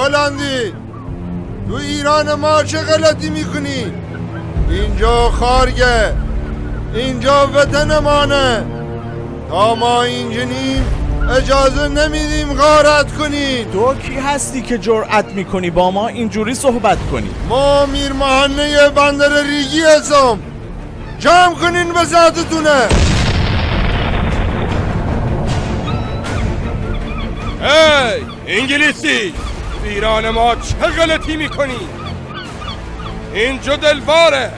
هلندی، تو ایران ما چه غلطی میکنی؟ اینجا خارگه، اینجا وطن مانه. تا ما اینجنیم اجازه نمیدیم غارت کنی. تو کی هستی که جرأت میکنی با ما اینجوری صحبت کنی؟ ما میر محنه بندر ریگی هستم. جمع کنین به ذاتتونه. هی انگلیسی، ایران ما چه غلطی میکنی؟ اینجا دلواره،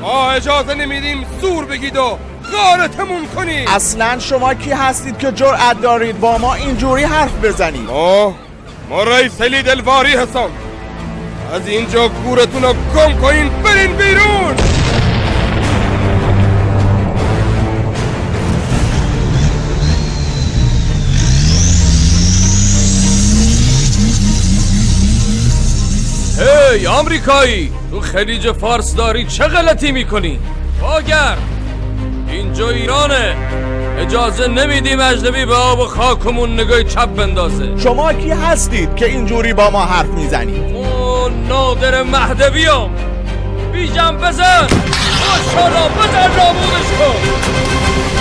ما اجازه نمیدیم زور بگید و غارتمون کنید. اصلا شما کی هستید که جرأت دارید با ما اینجوری حرف بزنید؟ ما رئیس علی دلواری هستم. از اینجا گورتون رو گم کنین، برین بیرون. هی آمریکایی، تو خلیج فارس داری چه غلطی میکنی؟ باگر اینجا ایرانه، اجازه نمیدیم اجنبی به آب و خاکمون نگاه چپ بندازه. شما کی هستید که اینجوری با ما حرف میزنید؟ نادر مهدویم، بیجم بزن، ماشاءالله بزن، نابودش کن.